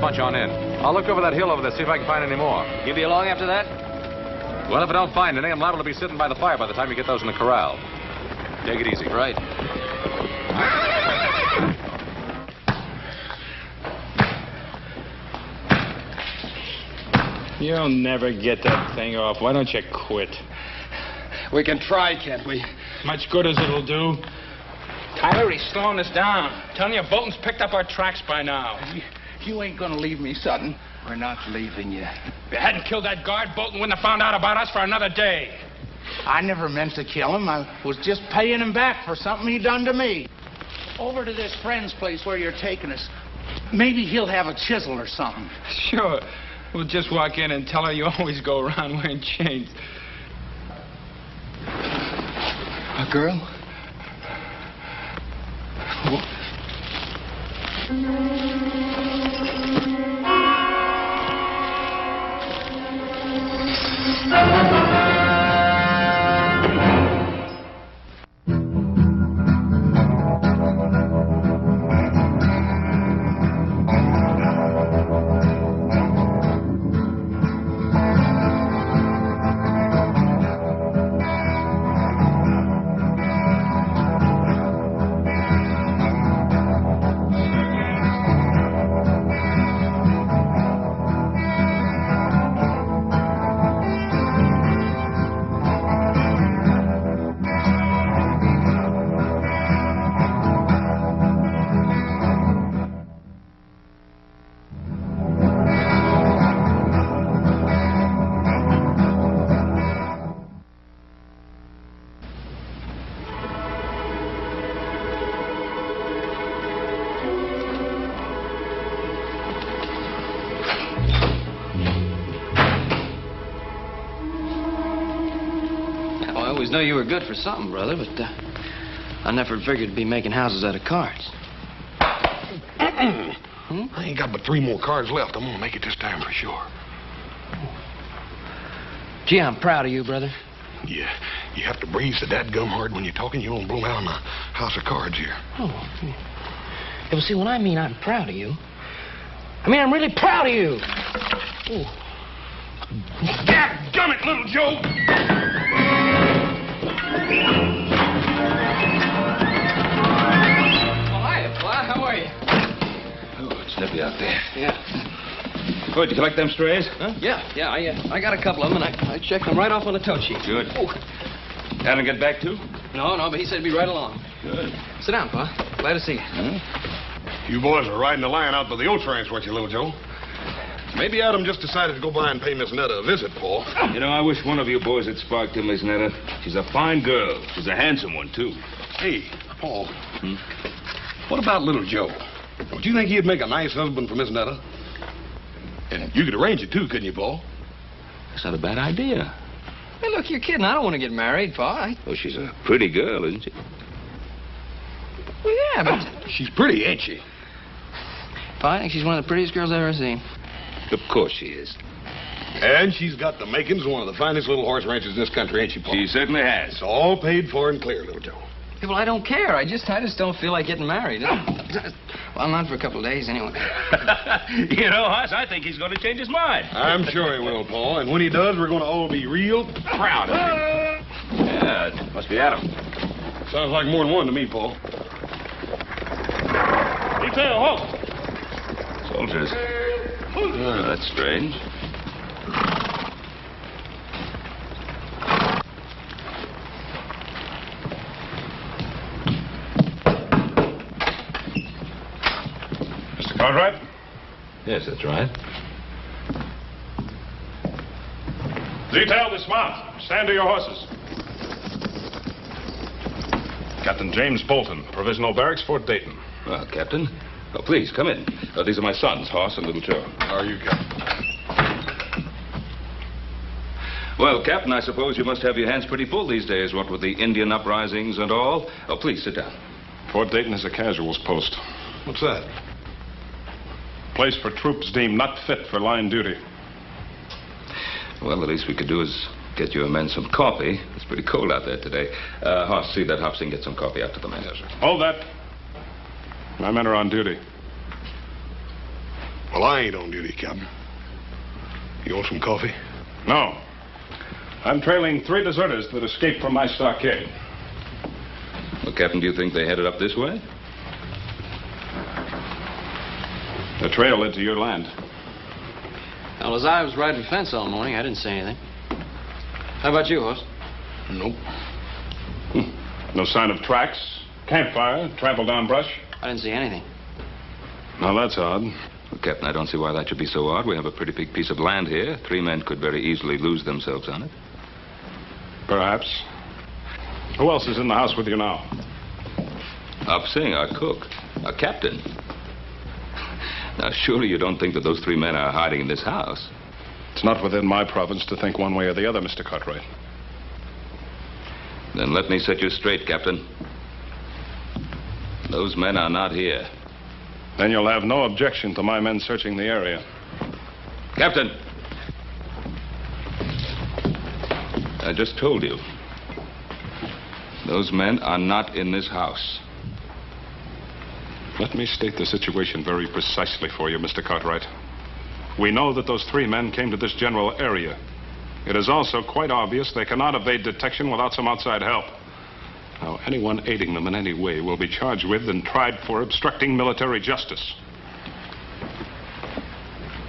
punch on in. I'll look over that hill over there, see if I can find any more. You be along after that? Well, if I don't find any, I'm liable to be sitting by the fire by the time you get those in the corral. Take it easy. Right. You'll never get that thing off. Why don't you quit? We can try, can't we? Much good as it'll do. Tyler, he's slowing us down. I'm telling you, Bolton's picked up our tracks by now. You ain't gonna leave me, Sutton. We're not leaving you. If you hadn't killed that guard, Bolton wouldn't have found out about us for another day. I never meant to kill him. I was just paying him back for something he done to me. Over to this friend's place where you're taking us. Maybe he'll have a chisel or something. Sure. We'll just walk in and tell her you always go around wearing chains. A girl? I always knew you were good for something, brother, but I never figured to be making houses out of cards. I ain't got but 3 more cards left. I'm gonna make it this time for sure. Gee, I'm proud of you, brother. Yeah, you have to breathe so dadgum hard when you're talking. You won't blow down the house of cards here. Oh. Yeah, well, see, when I mean I'm proud of you, I mean I'm really proud of you. Ooh. Dadgummit, little Joe! Well, hiya, Fly. How are you? Oh, it's nippy out there. Yeah. Oh, did you collect them strays? Huh? Yeah. I got a couple of them, and I checked them right off on the tote sheet. Good. Oh. Alan get back too? No, but he said he'd be right along. Good. Sit down, Pa. Glad to see you. Huh? You boys are riding the line out by the oats ranch, weren't you, little Joe? Maybe Adam just decided to go by and pay Miss Netta a visit, Paul. You know, I wish one of you boys had sparked to Miss Netta. She's a fine girl. She's a handsome one, too. Hey, Paul. What about little Joe? Don't you think he'd make a nice husband for Miss Netta? And you could arrange it, too, couldn't you, Paul? That's not a bad idea. Hey, look, you're kidding. I don't want to get married, Pa. Well, she's a pretty girl, isn't she? Well, yeah, but... She's pretty, ain't she? Pa, I think she's one of the prettiest girls I've ever seen. Of course she is. And she's got the makings of one of the finest little horse ranches in this country, ain't she, Paul? She certainly has. It's all paid for and clear, little Joe. Yeah, well, I don't care. I just don't feel like getting married. Well, not for a couple of days, anyway. You know, Hoss, I think he's going to change his mind. I'm sure he will, Paul. And when he does, we're going to all be real proud of him. Yeah, it must be Adam. Sounds like more than one to me, Paul. Detail, halt! Soldiers. Oh, that's strange. Mr. Cartwright? Yes, that's right. Detail, dismount. Stand to your horses. Captain James Bolton, Provisional Barracks, Fort Dayton. Well, Captain. Oh, please, come in. These are my sons, Hoss and Little Joe. How are you, Captain? Well, Captain, I suppose you must have your hands pretty full these days, what with the Indian uprisings and all. Oh, please, sit down. Fort Dayton is a casuals post. What's that? Place for troops deemed not fit for line duty. Well, the least we could do is get you men some coffee. It's pretty cold out there today. Hoss, see that Hobson get some coffee out to the men. Yes, sir. Hold that. My men are on duty. Well, I ain't on duty, Captain. You want some coffee? No. I'm trailing 3 deserters that escaped from my stockade. Well, Captain, do you think they headed up this way? The trail led to your land. Well, as I was riding fence all morning, I didn't see anything. How about you, Hoss? Nope. No sign of tracks, campfire, trampled down brush. I didn't see anything. Now, that's odd. Well, Captain, I don't see why that should be so odd. We have a pretty big piece of land here. 3 men could very easily lose themselves on it. Perhaps. Who else is in the house with you now? Up Singh, our cook. Our captain. Now, surely you don't think that those 3 men are hiding in this house? It's not within my province to think one way or the other, Mr. Cartwright. Then let me set you straight, Captain. Those men are not here. Then you'll have no objection to my men searching the area. Captain! I just told you. Those men are not in this house. Let me state the situation very precisely for you, Mr. Cartwright. We know that those 3 men came to this general area. It is also quite obvious they cannot evade detection without some outside help. Now, anyone aiding them in any way will be charged with and tried for obstructing military justice.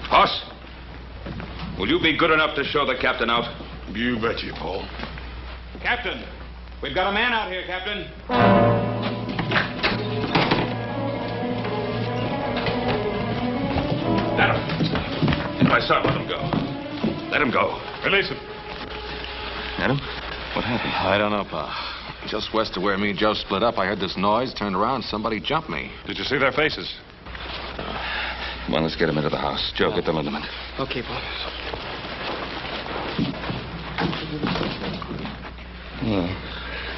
Hoss, will you be good enough to show the captain out? You betcha, Paul. Captain, we've got a man out here, Captain. Adam, my son, let him go. Let him go. Release him. Adam, what happened? I don't know, Pa. Just west of where me and Joe split up, I heard this noise, turned around, somebody jumped me. Did you see their faces? Come on, let's get him into the house. Joe, get the liniment. Okay, Paul. Well,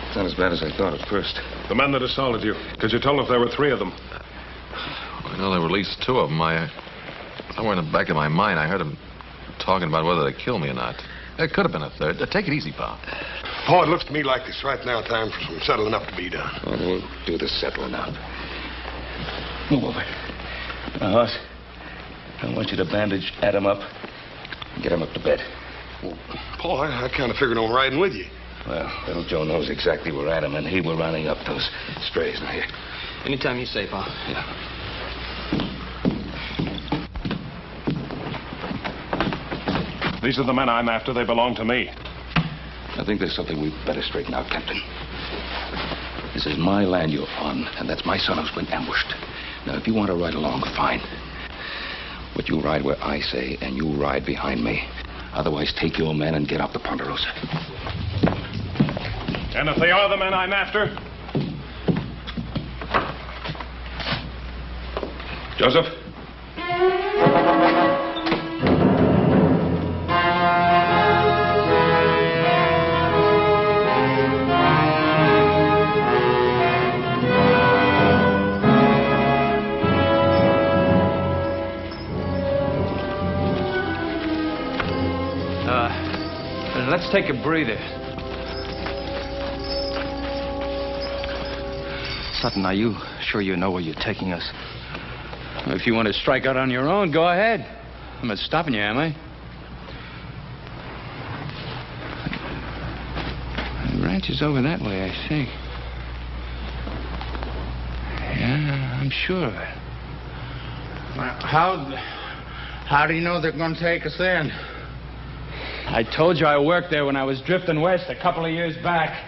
it's not as bad as I thought at first. The men that assaulted you. Could you tell if there were 3 of them? I know there were at least 2 of them. Somewhere in the back of my mind, I heard them talking about whether to kill me or not. There could have been a 3rd. Take it easy, Pa. Paul, it looks to me like it's right now time for some settling up to be done. Well, we'll do the settling up. Move over. Now, Hoss, I want you to bandage Adam up and get him up to bed. Well, Paul, I kind of figured on riding with you. Well, little Joe knows exactly where Adam and he were rounding up those strays. Now, here. Anytime you say, Pa. Yeah. These are the men I'm after. They belong to me. I think there's something we'd better straighten out, Captain. This is my land you're on, and that's my son who's been ambushed. Now, if you want to ride along, fine. But you ride where I say, and you ride behind me. Otherwise, take your men and get up to Ponderosa. And if they are the men I'm after? Joseph? Let's take a breather. Sutton, are you sure you know where you're taking us? If you want to strike out on your own, go ahead. I'm not stopping you, am I? The ranch is over that way, I think. Yeah, I'm sure of it. Well, how do you know they're going to take us in? I told you I worked there when I was drifting west a couple of years back.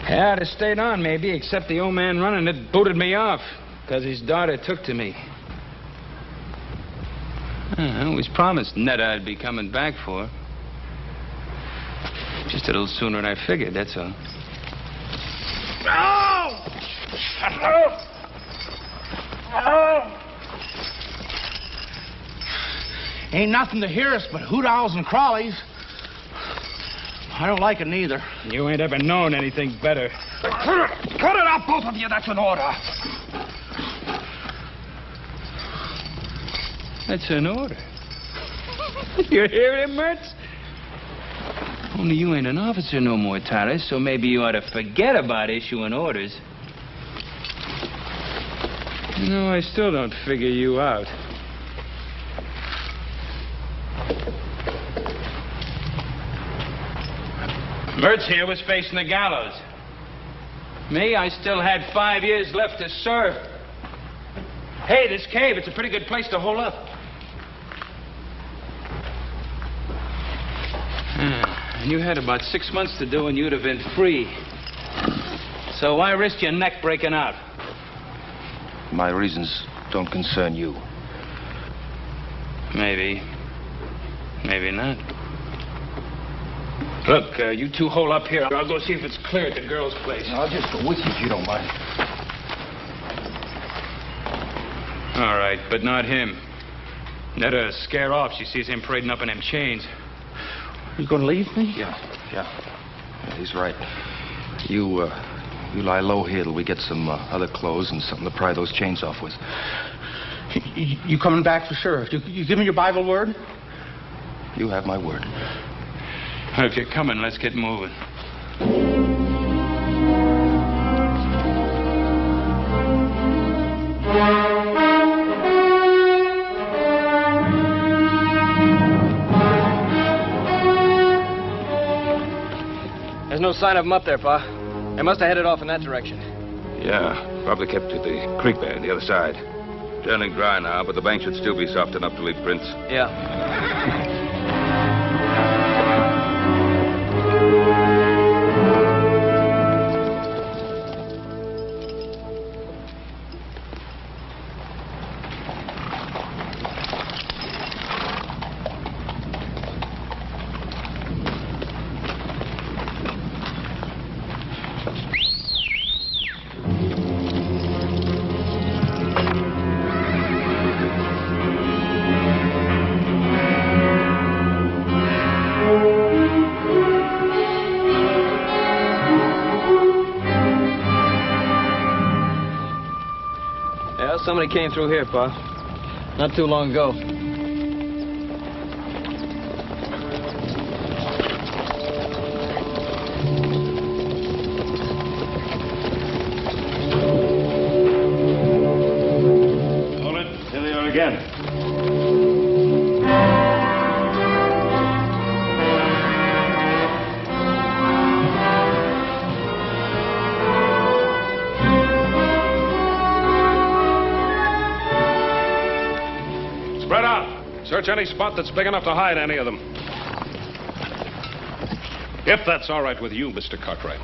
Yeah, I'd have stayed on, maybe, except the old man running it booted me off because his daughter took to me. I always promised Netta I'd be coming back for. Just a little sooner than I figured, that's all. Ain't nothing to hear us but hoot owls and crawlies. I don't like it neither. You ain't ever known anything better. Cut it up, both of you. That's an order. That's an order. You hear him, Mertz? Only you ain't an officer no more, Tyler, so maybe you ought to forget about issuing orders. No, I still don't figure you out. Mertz here was facing the gallows. Me, I still had 5 years left to serve. Hey, this cave, it's a pretty good place to hole up. And you had about 6 months to do and you'd have been free. So why risk your neck breaking out? My reasons don't concern you. Maybe. Maybe not. Look, you two hole up here. I'll go see if it's clear at the girl's place. I'll just go with you if you don't mind. All right, but not him. Netta'll scare off. She sees him parading up in them chains. You gonna leave me? Yeah, he's right. You lie low here till we get some other clothes and something to pry those chains off with. You coming back for sure? You give me your Bible word? You have my word. If you're coming, let's get moving. There's no sign of them up there, Pa. They must have headed off in that direction. Yeah, probably kept to the creek there on the other side. Turning dry now, but the bank should still be soft enough to leave prints. Yeah. Somebody came through here, Pa. Not too long ago. Hold it. Here they are again. Spread out. Search any spot that's big enough to hide any of them. If that's all right with you, Mr. Cartwright.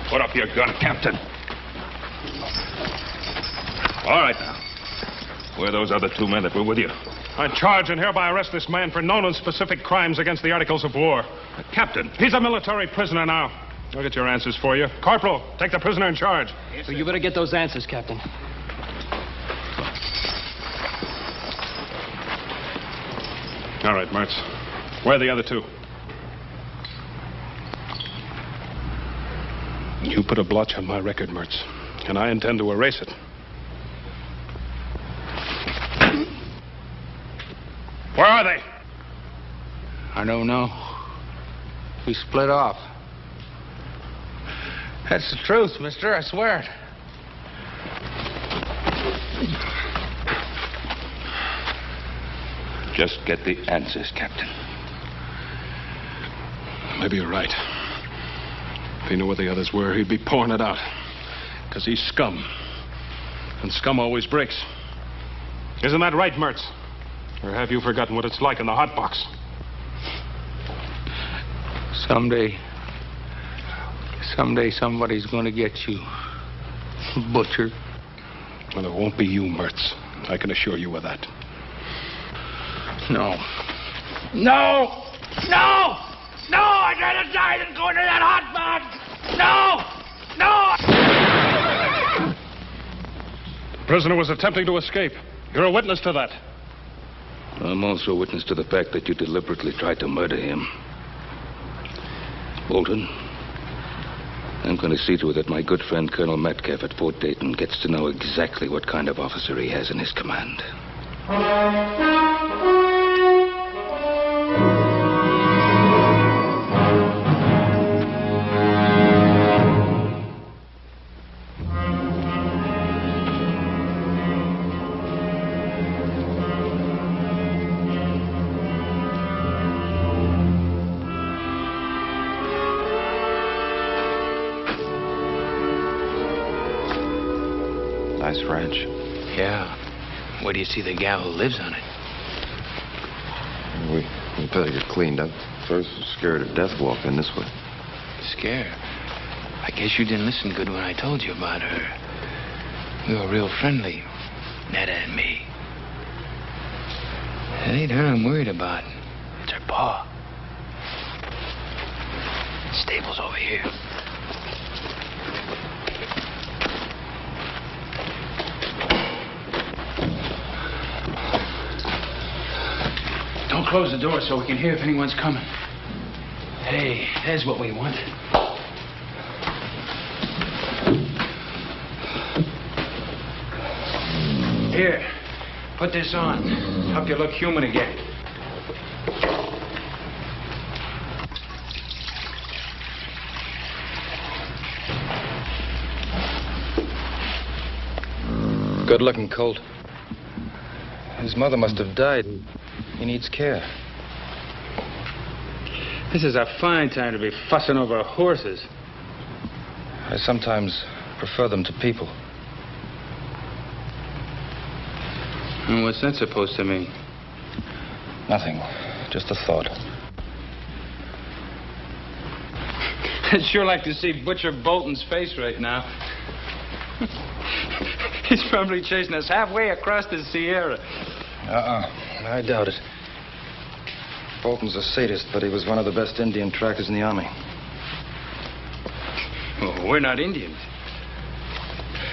Put up your gun, Captain. All right, now. Where are those other 2 men that were with you? I charge and hereby arrest this man for known and specific crimes against the Articles of War. Captain, he's a military prisoner now. I'll get your answers for you. Corporal, take the prisoner in charge. So you better get those answers, Captain. All right, Mertz. Where are the other 2? You put a blotch on my record, Mertz, and I intend to erase it. Where are they? I don't know. We split off. That's the truth, mister. I swear it. Just get the answers, Captain. Maybe you're right. If he knew what the others were, he'd be pouring it out. Because he's scum. And scum always breaks. Isn't that right, Mertz? Or have you forgotten what it's like in the hot box? Someday somebody's gonna get you, butcher. Well, it won't be you, Mertz. I can assure you of that. No. No! No! No, I'd rather die than go into that hot box! No! No! The prisoner was attempting to escape. You're a witness to that. I'm also a witness to the fact that you deliberately tried to murder him. Bolton, I'm going to see to it that my good friend Colonel Metcalf at Fort Dayton gets to know exactly what kind of officer he has in his command. Nice ranch. Yeah. Where do you see the gal who lives on it? We better get cleaned up. First, scared of death walking this way. Scared? I guess you didn't listen good when I told you about her. We were real friendly, Netta and me. It ain't her I'm worried about. It's her pa. Stable's over here. Don't close the door so we can hear if anyone's coming. Hey, there's what we want. Here, put this on. Help you look human again. Good-looking colt. His mother must have died. He needs care. This is a fine time to be fussing over horses. I sometimes prefer them to people. And what's that supposed to mean? Nothing. Just a thought. I'd sure like to see Butcher Bolton's face right now. He's probably chasing us halfway across the Sierra. I doubt it. Bolton's a sadist, but he was one of the best Indian trackers in the Army. Well, we're not Indians.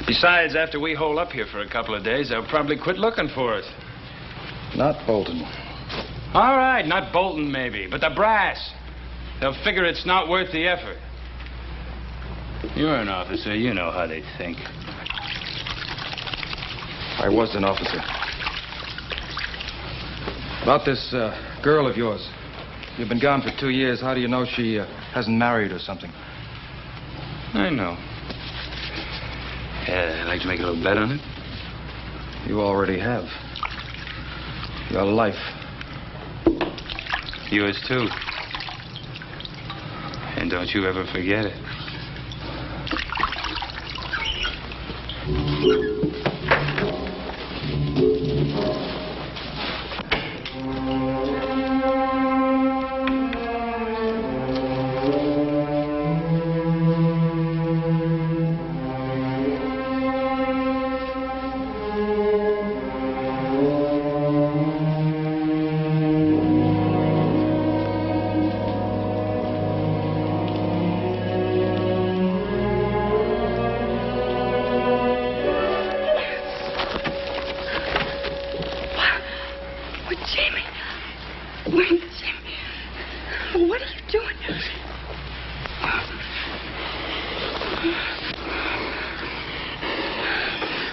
Besides, after we hole up here for a couple of days, they'll probably quit looking for us. Not Bolton. All right, not Bolton maybe, but the brass. They'll figure it's not worth the effort. You're an officer. You know how they think. I was an officer. About this girl of yours. You've been gone for 2 years. How do you know she hasn't married or something? I know. I'd like to make a little bet on it. You already have. Your life. Yours, too. And don't you ever forget it.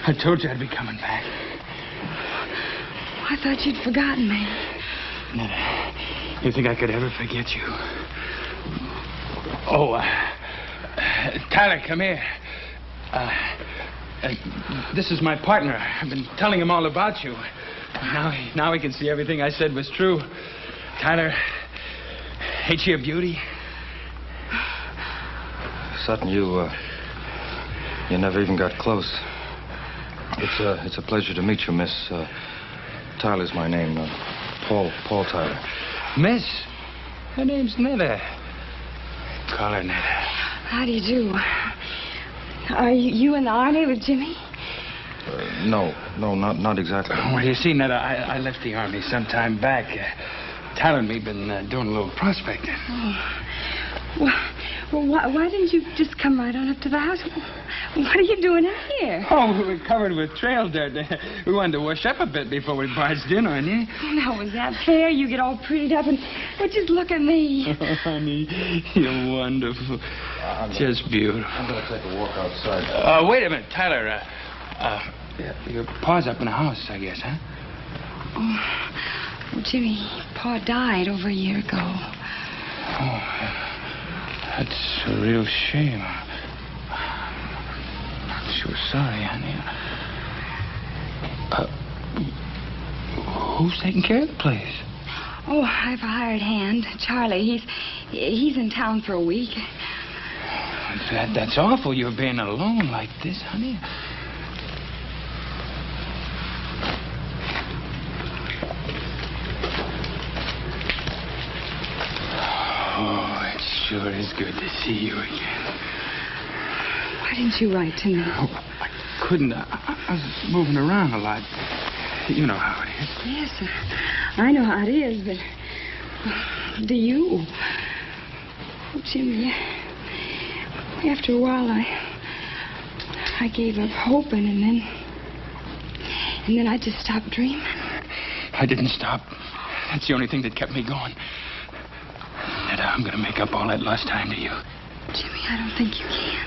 I told you I'd be coming back. I thought you'd forgotten me. Netta, you think I could ever forget you? Oh, Tyler, come here. This is my partner. I've been telling him all about you. Now he can see everything I said was true. Tyler, ain't she a beauty? Sutton, you never even got close. It's a pleasure to meet you, Miss. Tyler's my name. Paul Tyler. Miss? Her name's Netta. Call her Netta. How do you do? Are you in the Army with Jimmy? No, not exactly. Well, you see, Netta, I left the Army some time back. Tyler and me been doing a little prospecting. Well, why didn't you just come right on up to the house? What are you doing out here? Oh, we were covered with trail dirt. We wanted to wash up a bit before we barged in on you. Now, was that fair? You get all prettied up and... Well, just look at me. Oh, honey, you're wonderful. Just beautiful. I'm going to take a walk outside. Wait a minute, Tyler. Your pa's up in the house, I guess, huh? Oh, well, Jimmy, Pa died over a year ago. Oh, that's a real shame. I'm sure sorry, honey. Who's taking care of the place? Oh, I've a hired hand, Charlie. He's in town for a week. That's awful, you're being alone like this, honey. Oh, it sure is good to see you again. Why didn't you write to me? Oh, I couldn't. I was moving around a lot. You know how it is. Yes, I know how it is, but do you? Oh, Jimmy, after a while, I gave up hoping, and then I just stopped dreaming. I didn't stop. That's the only thing that kept me going. And I'm going to make up all that lost time to you. Jimmy, I don't think you can.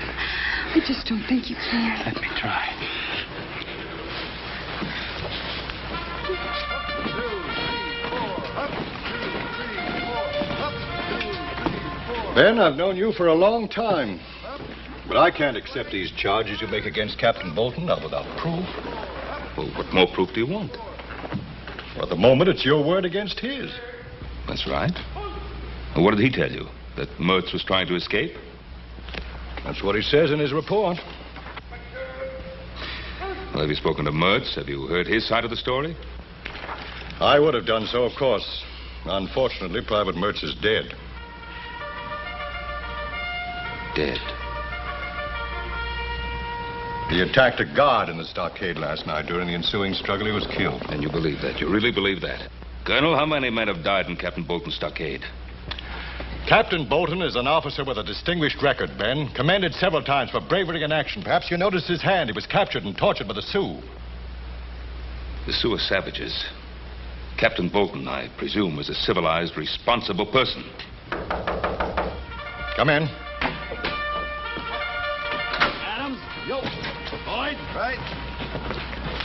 I just don't think you can. Let me try. Ben, I've known you for a long time. But I can't accept these charges you make against Captain Bolton, not without proof. Well, what more proof do you want? Well, at the moment, it's your word against his. That's right. And what did he tell you? That Mertz was trying to escape? That's what he says in his report. Well, have you spoken to Mertz? Have you heard his side of the story? I would have done so, of course. Unfortunately, Private Mertz is dead. Dead? He attacked a guard in the stockade last night. During the ensuing struggle, he was killed. And you believe that? You really believe that? Colonel, how many men have died in Captain Bolton's stockade? Captain Bolton is an officer with a distinguished record, Ben. Commended several times for bravery in action. Perhaps you noticed his hand. He was captured and tortured by the Sioux. The Sioux are savages. Captain Bolton, I presume, is a civilized, responsible person. Come in. Adams? Yo. Boyd? Right.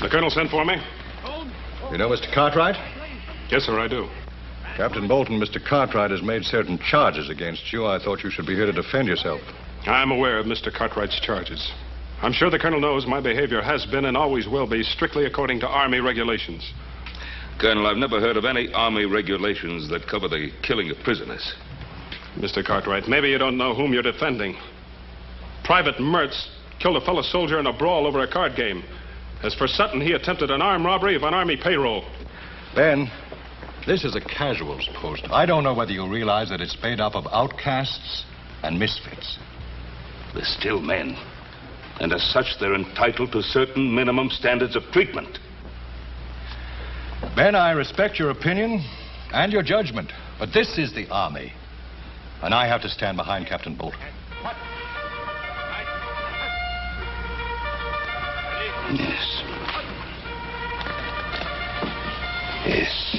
The colonel sent for me? You know Mr. Cartwright? Yes, sir, I do. Captain Bolton, Mr. Cartwright has made certain charges against you. I thought you should be here to defend yourself. I'm aware of Mr. Cartwright's charges. I'm sure the colonel knows my behavior has been and always will be strictly according to Army regulations. Colonel, I've never heard of any Army regulations that cover the killing of prisoners. Mr. Cartwright, maybe you don't know whom you're defending. Private Mertz killed a fellow soldier in a brawl over a card game. As for Sutton, he attempted an armed robbery of an Army payroll. Ben, this is a casuals post. I don't know whether you realize that it's made up of outcasts and misfits. They're still men. And as such, they're entitled to certain minimum standards of treatment. Ben, I respect your opinion and your judgment, but this is the Army. And I have to stand behind Captain Bolton. Yes. Yes.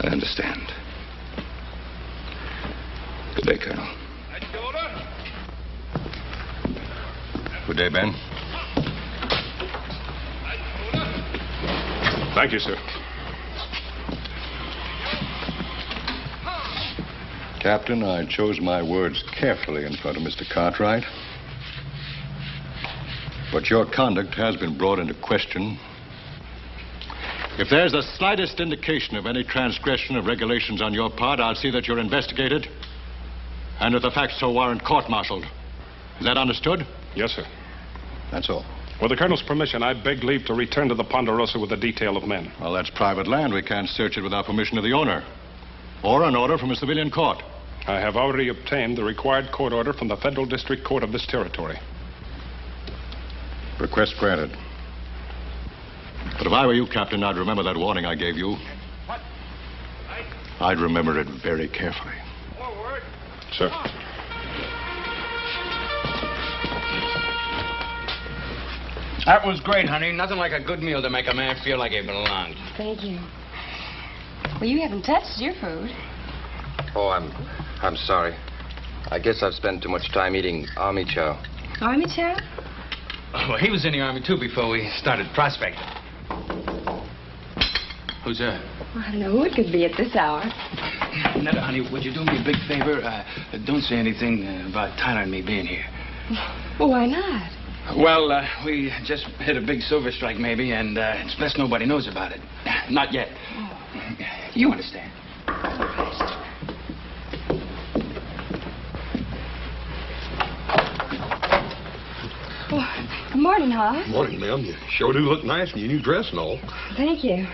I understand. Good day, Colonel. Good day, Ben. Thank you, sir. Captain, I chose my words carefully in front of Mr. Cartwright. But your conduct has been brought into question. If there's the slightest indication of any transgression of regulations on your part, I'll see that you're investigated. And if the facts so warrant, court-martialed. Is that understood? Yes, sir. That's all. With the colonel's permission, I beg leave to return to the Ponderosa with a detail of men. Well, that's private land. We can't search it without permission of the owner. Or an order from a civilian court. I have already obtained the required court order from the Federal District Court of this territory. Request granted. But if I were you, Captain, I'd remember that warning I gave you. What? I'd remember it very carefully. Forward. Sir. That was great, honey. Nothing like a good meal to make a man feel like he belonged. Thank you. Well, you haven't touched your food. Oh, I'm sorry. I guess I've spent too much time eating army chow. Army chow? Well, he was in the Army, too, before we started prospecting. Who's that? Well, I don't know who it could be at this hour. Netta, honey, would you do me a big favor? Don't say anything about Tyler and me being here. Well, why not? Well, we just hit a big silver strike, maybe, and it's best nobody knows about it. Not yet. You understand. Oh, good morning, Hoss. Morning, ma'am. You sure do look nice in your new dress and all. Thank you.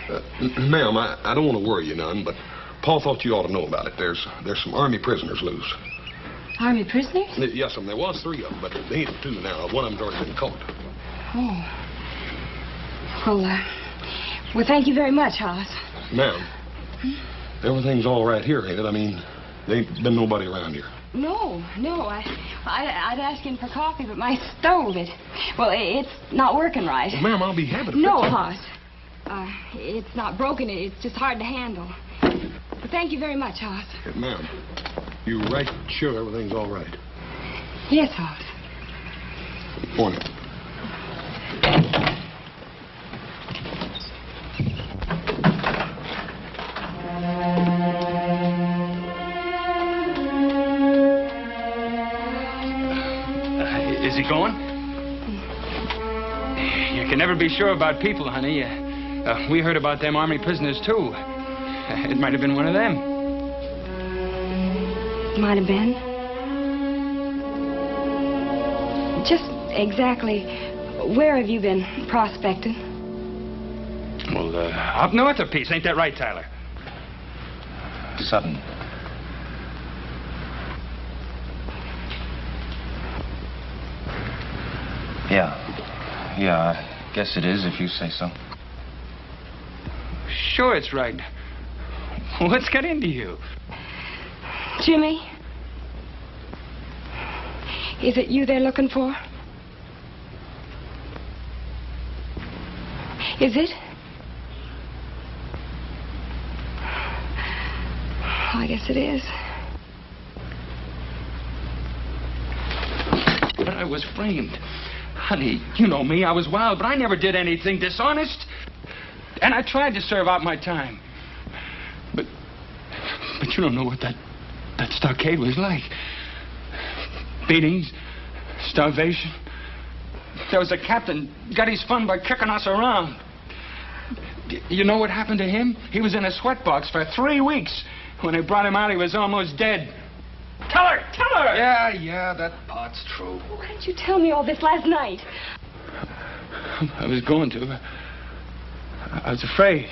Ma'am, I don't want to worry you none, but Paul thought you ought to know about it. There's some Army prisoners loose. Army prisoners? Yes, there was 3 of them, but they ain't 2 now. One of them's already been caught. Oh. Well, thank you very much, Hoss. Ma'am, everything's all right here, ain't it? I mean, there ain't been nobody around here. No. I'd ask him for coffee, but my stove, it's not working right. Well, ma'am, I'll be happy to No, fix it. Hoss. It's not broken. It's just hard to handle. But thank you very much, Hoss. Ma'am, you right sure everything's all right? Yes, Hoss. Morning. Is he going? You can never be sure about people, honey. We heard about them Army prisoners, too. It might have been one of them. Might have been. Just exactly where have you been prospecting? Well, up north a piece. Ain't that right, Tyler? Sutton. Yeah, I guess it is if you say so. Sure it's right. What's got into you? Jimmy? Is it you they're looking for? Is it? I guess it is. But I was framed. Honey, you know me. I was wild, but I never did anything dishonest. And I tried to serve out my time. But you don't know what that stockade was like. Beatings, starvation. There was a captain got his fun by kicking us around. You know what happened to him? He was in a sweatbox for 3 weeks. When they brought him out, he was almost dead. Tell her! Yeah, that part's true. Why didn't you tell me all this last night? I was going to. I was afraid.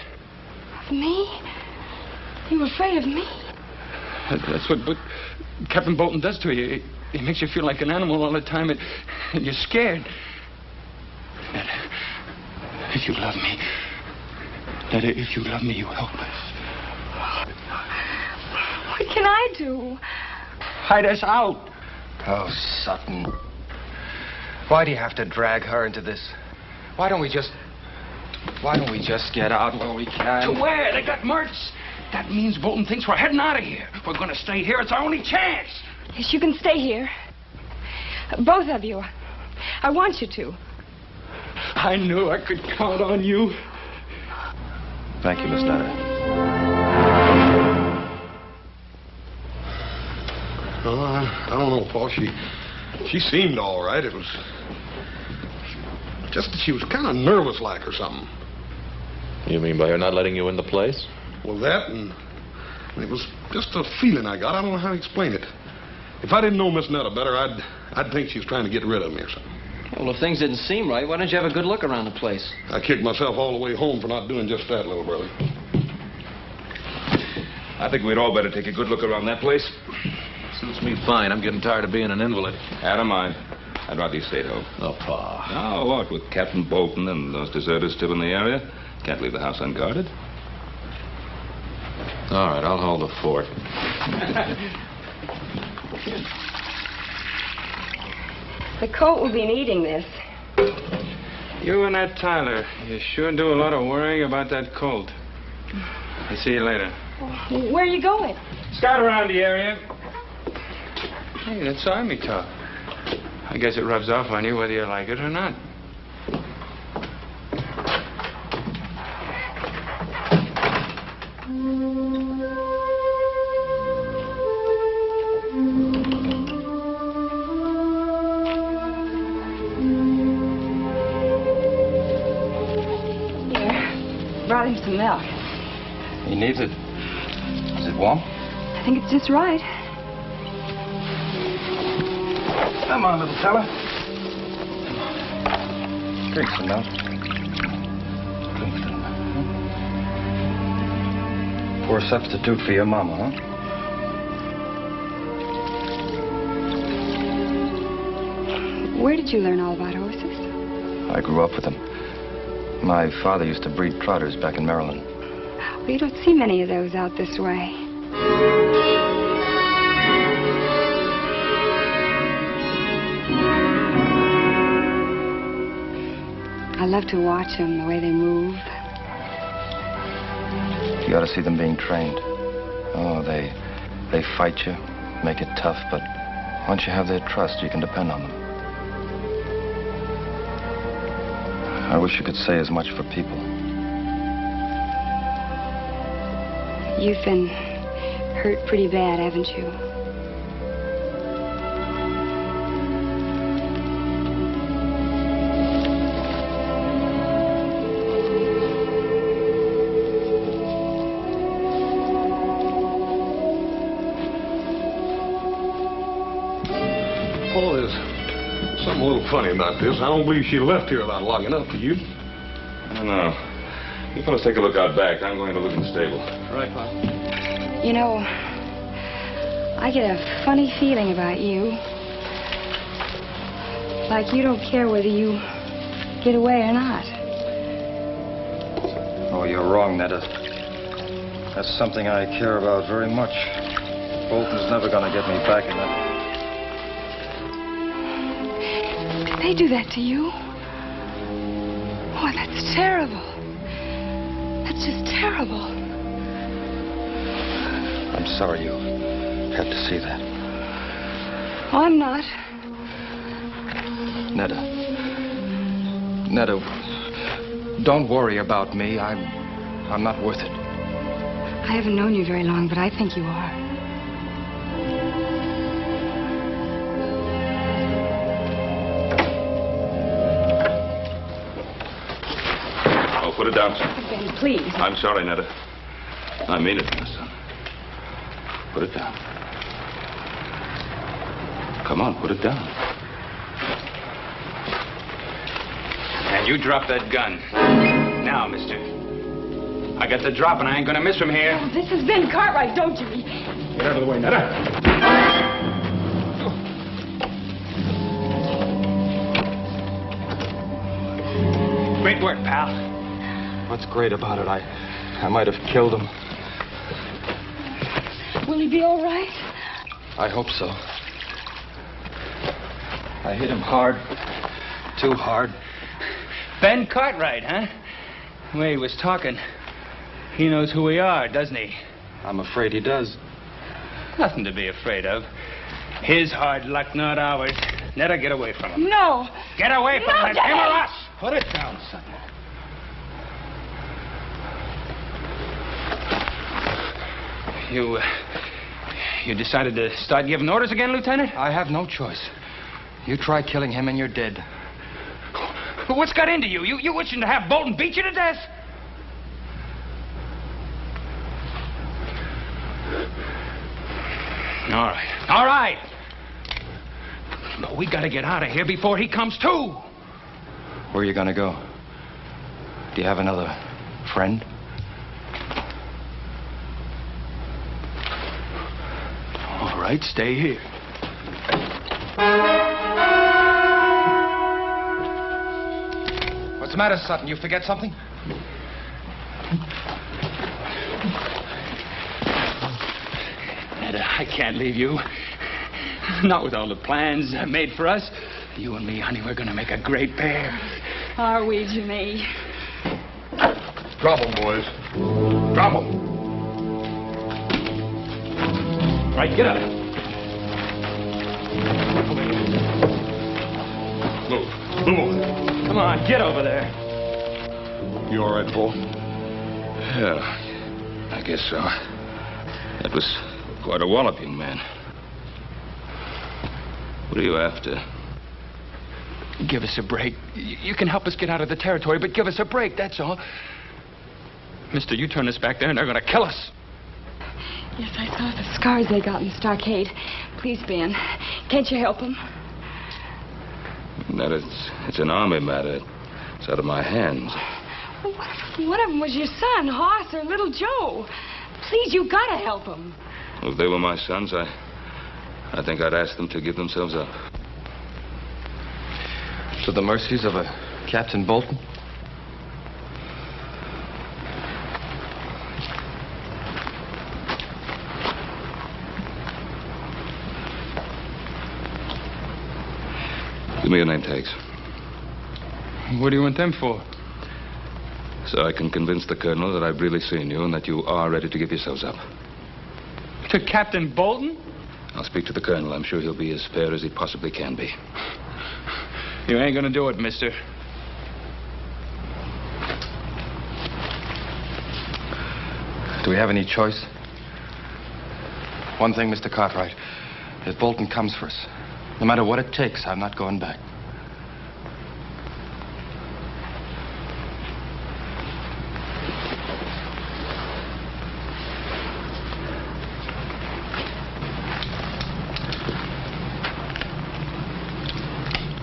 Of me? You were afraid of me? That's what Captain Bolton does to you. He makes you feel like an animal all the time, and you're scared. That if you love me, you help us. What can I do? Hide us out. Oh, Sutton. Why do you have to drag her into this? Why don't we just get out while we can? To where? They got merch. That means Bolton thinks we're heading out of here. If we're going to stay here, it's our only chance. Yes, you can stay here. Both of you. I want you to. I knew I could count on you. Thank you, Miss Nutter. Oh, I don't know, Paul. She seemed all right. It was just that she was kind of nervous like or something. You mean by her not letting you in the place? Well, that and it was just a feeling I got. I don't know how to explain it. If I didn't know Miss Netta better, I'd think she was trying to get rid of me or something. Well, if things didn't seem right, why don't you have a good look around the place? I kicked myself all the way home for not doing just that, little brother. I think we'd all better take a good look around that place. Suits me fine. I'm getting tired of being an invalid. I don't mind. I'd rather you stayed home. Oh, Pa. Now, what, with Captain Bolton and those deserters still in the area, Can't leave the house unguarded. All right, I'll hold the fort. The coat will be needing this. You and that Tyler, you sure do a lot of worrying about that colt. I'll see you later. Where are you going? Scout around the area. Hey, that's Army talk. I guess it rubs off on you whether you like it or not. Brought him some milk. He needs it. Is it warm? I think it's just right. Come on, little fella. Drink some milk. Drink some. Poor substitute for your mama, huh? Where did you learn all about horses? I grew up with them. My father used to breed trotters back in Maryland. Well, you don't see many of those out this way. I love to watch them, the way they move. You ought to see them being trained. Oh, they fight you, make it tough, but once you have their trust, you can depend on them. I wish you could say as much for people. You've been hurt pretty bad, haven't you? Paul, there's something a little funny about this. I don't believe she left here about long enough for you. I don't know. You fellas take a look out back. I'm going to look in the stable. Right, Pop. You know, I get a funny feeling about you. Like you don't care whether you get away or not. Oh, you're wrong, Netta. That's something I care about very much. Bolton's never going to get me back in that. Did they do that to you? Oh, that's terrible. That's just terrible. I'm sorry you had to see that. Oh, I'm not. Netta, don't worry about me. I'm not worth it. I haven't known you very long, but I think you are. Oh, put it down, son. Ben, please. I'm sorry, Netta. I mean it, my son. Put it down. Come on, put it down. And you drop that gun. Now, mister. I got the drop and I ain't gonna miss from here. Oh, this is Ben Cartwright, don't you? Get out of the way, Netta. Great work, pal. What's great about it? I might have killed him. Will he be all right? I hope so. I hit him hard. Too hard. Ben Cartwright, huh? The way he was talking. He knows who we are, doesn't he? I'm afraid he does. Nothing to be afraid of. His hard luck, not ours. Netta, get away from him. No. Get away from him, Daddy. him or us. Put it down, son. You decided to start giving orders again, Lieutenant? I have no choice. You try killing him and you're dead. What's got into you? You wishing to have Bolton beat you to death? All right. All right. But we gotta get out of here before he comes too. Where are you gonna go? Do you have another friend? All right, stay here. What's the matter, Sutton? You forget something? I can't leave you. Not with all the plans made for us. You and me, honey, we're going to make a great pair. Are we, Jimmy? Drop 'em, boys. Drop 'em. Right, get up. Move. Move on. Come on, get over there. You all right, Paul? Yeah, I guess so. That was quite a wallop, young man. What are you after? Give us a break. You can help us get out of the territory, but give us a break, that's all. Mister, you turn us back there and they're going to kill us. Yes, I saw the scars they got in the stockade. Please, Ben, can't you help them? No, it's an army matter. It's out of my hands. Well, one of them was your son, Hoss, or little Joe. Please, you gotta help them. Well, if they were my sons, I think I'd ask them to give themselves up. To the mercies of a Captain Bolton? Give me your name tags. What do you want them for? So I can convince the colonel that I've really seen you and that you are ready to give yourselves up. To Captain Bolton? I'll speak to the colonel. I'm sure he'll be as fair as he possibly can be. You ain't gonna do it, mister. Do we have any choice? One thing, Mr. Cartwright. If Bolton comes for us, no matter what it takes, I'm not going back.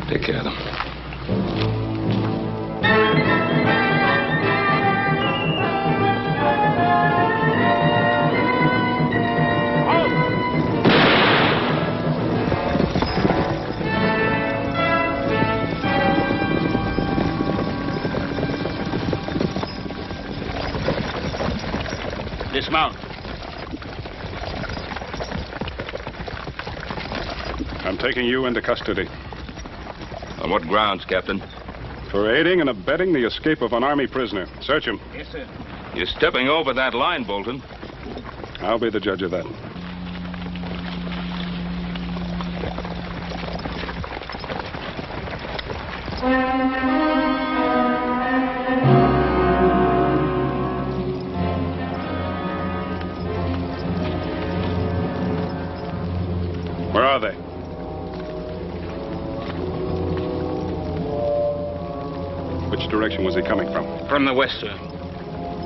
Take care of them. Dismount. I'm taking you into custody. On what grounds, Captain? For aiding and abetting the escape of an Army prisoner. Search him. Yes, sir. You're stepping over that line, Bolton. I'll be the judge of that. Where are they? Which direction was he coming from? From the west, sir.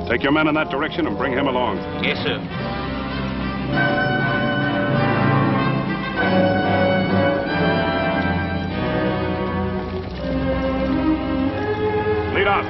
Take your men in that direction and bring him along. Yes, sir. Lead on.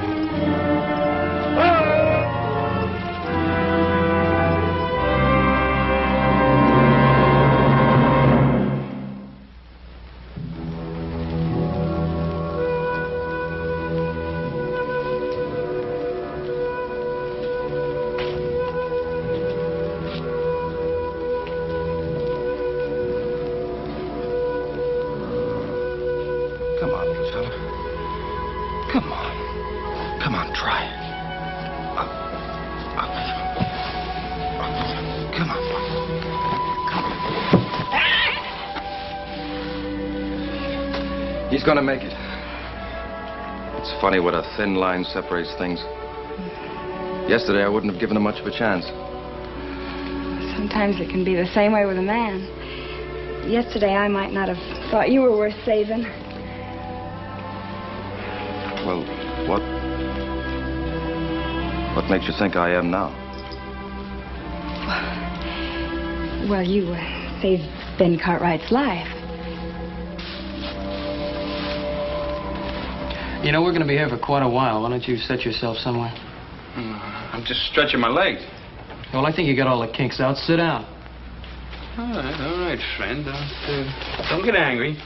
Come on, little fella. Come on. Come on, try. Up. Come on. Come on. He's gonna make it. It's funny what a thin line separates things. Yesterday, I wouldn't have given him much of a chance. Sometimes it can be the same way with a man. Yesterday, I might not have thought you were worth saving. Well, what makes you think I am now? Well, you saved Ben Cartwright's life. You know, we're going to be here for quite a while. Why don't you set yourself somewhere? I'm just stretching my legs. Well, I think you got all the kinks out. Sit down. All right, friend. Don't get angry.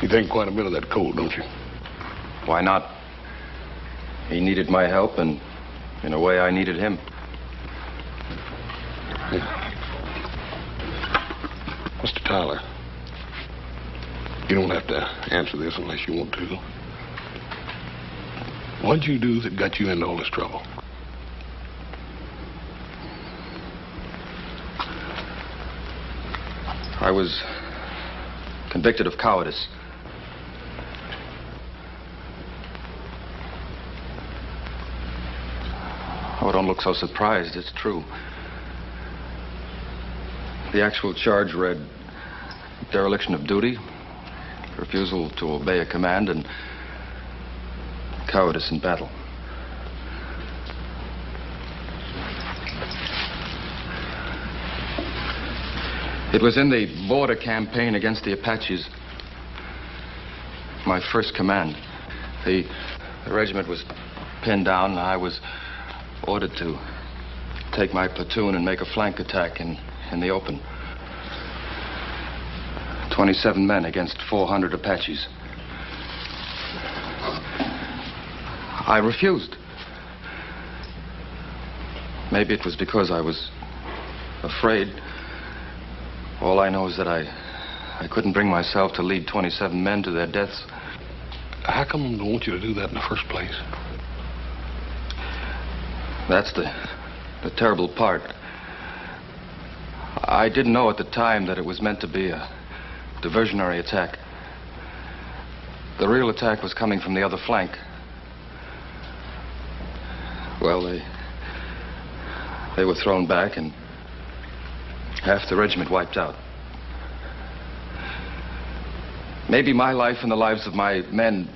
You think quite a bit of that colt, don't you? Why not? He needed my help, and in a way, I needed him. Mr. Tyler, you don't have to answer this unless you want to. What'd you do that got you into all this trouble? I was convicted of cowardice. Oh, don't look so surprised. It's true. The actual charge read dereliction of duty, refusal to obey a command, and cowardice in battle. It was in the border campaign against the Apaches. My first command. The regiment was pinned down, and I was ordered to take my platoon and make a flank attack in the open. 27 men against 400 Apaches. I refused. Maybe it was because I was afraid. All I know is that I couldn't bring myself to lead 27 men to their deaths. How come they want you to do that in the first place? That's the terrible part. I didn't know at the time that it was meant to be a diversionary attack. The real attack was coming from the other flank. Well, they were thrown back and half the regiment wiped out. Maybe my life and the lives of my men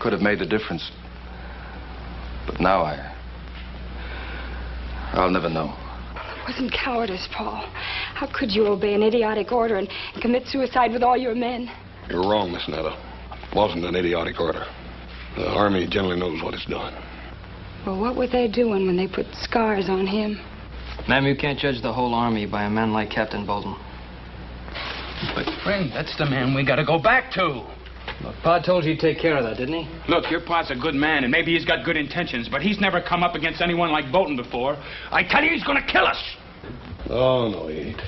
could have made the difference. But now I'll never know. It wasn't cowardice, Paul. How could you obey an idiotic order and commit suicide with all your men? You're wrong, Miss Netta. It wasn't an idiotic order. The Army generally knows what it's doing. Well, what were they doing when they put scars on him? Ma'am, you can't judge the whole Army by a man like Captain Bolton. But, friend, that's the man we gotta go back to. Look, Pa told you to take care of that, didn't he? Look, your Pa's a good man, and maybe he's got good intentions, but he's never come up against anyone like Bolton before. I tell you, he's gonna kill us. Oh, no, he ain't.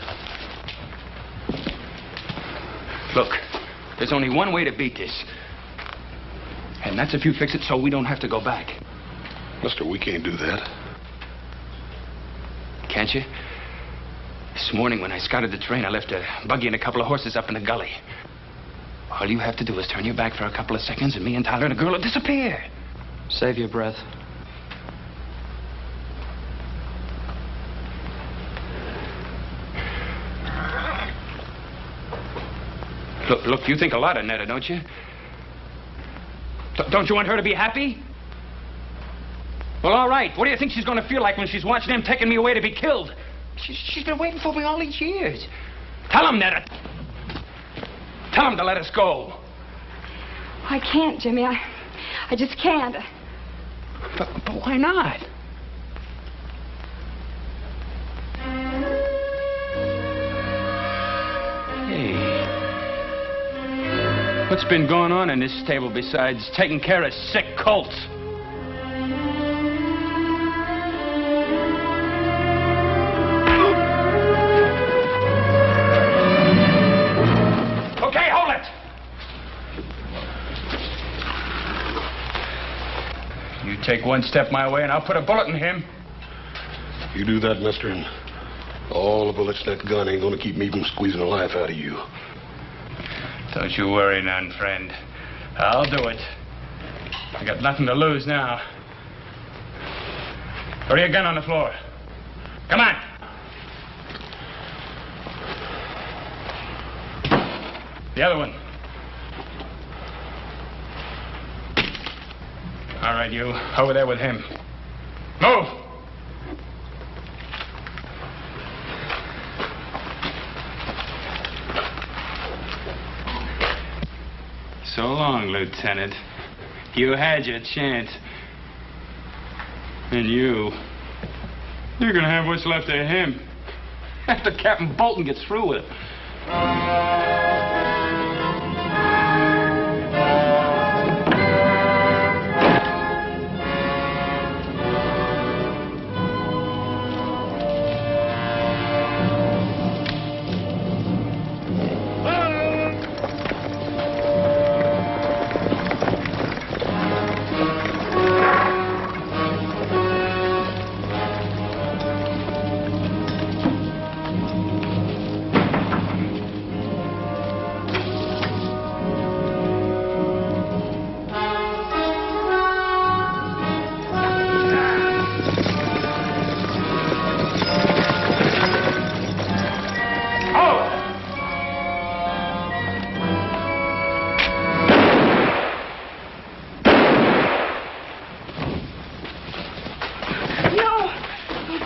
Look, there's only one way to beat this. And that's if you fix it so we don't have to go back. Mister, we can't do that. Can't you? This morning when I scouted the train, I left a buggy and a couple of horses up in the gully. All you have to do is turn your back for a couple of seconds and me and Tyler and the girl will disappear. Save your breath. Look, you think a lot of Netta, don't you? Don't you want her to be happy? Well, all right. What do you think she's going to feel like when she's watching them taking me away to be killed? She's been waiting for me all these years. Tell him, Netta. Tell him to let us go. I can't, Jimmy. I just can't. But why not? Hey. What's been going on in this stable besides taking care of sick colts? Take one step my way and I'll put a bullet in him. You do that, mister, and all the bullets in that gun ain't gonna keep me from squeezing the life out of you. Don't you worry none, friend. I'll do it. I got nothing to lose now. Throw your gun on the floor. Come on. The other one. All right, you. Over there with him. Move! So long, Lieutenant. You had your chance. And you're gonna have what's left of him after Captain Bolton gets through with him.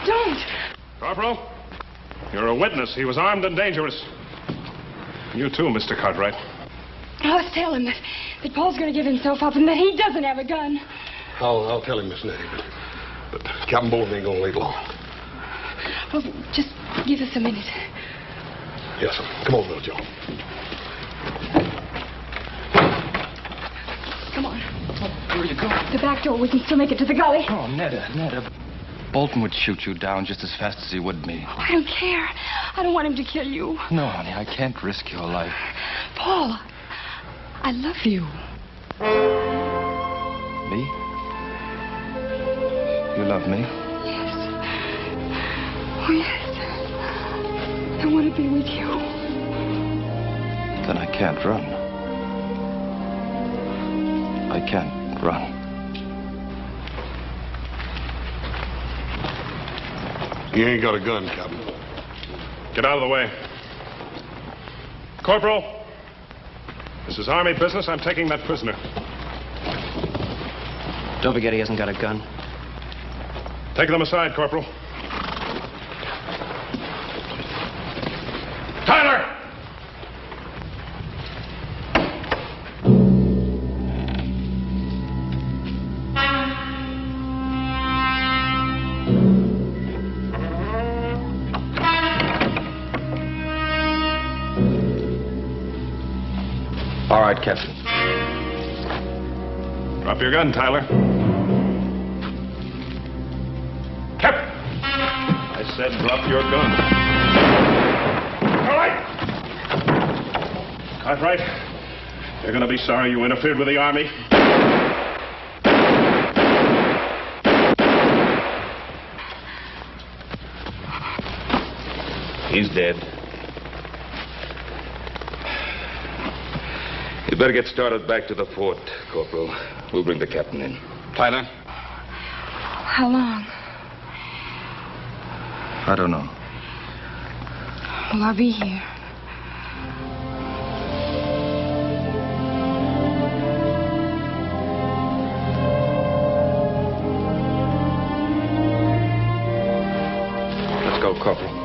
Don't. Corporal, you're a witness. He was armed and dangerous. You too, Mr. Cartwright. Let's tell him that Paul's going to give himself up and that he doesn't have a gun. I'll tell him, Miss Nettie, but Captain Bolton ain't gonna wait long. Well, just give us a minute. Yes, sir. Come on, little Joe. Come on. Where are you going? The back door. We can still make it to the gully. Oh, Netta. Bolton would shoot you down just as fast as he would me. Oh, I don't care. I don't want him to kill you. No, honey, I can't risk your life. Paul, I love you. Me? You love me? Yes. Oh, yes. I want to be with you. Then I can't run. I can't run. You ain't got a gun, Captain. Get out of the way. Corporal, this is Army business. I'm taking that prisoner. Don't forget he hasn't got a gun. Take them aside, Corporal. Tyler! All right, Captain. Drop your gun, Tyler. Captain! I said drop your gun. All right! Cartwright, you're going to be sorry you interfered with the Army. He's dead. You better get started back to the fort, Corporal. We'll bring the captain in. Tyler? How long? I don't know. Well, I'll be here. Let's go, Corporal.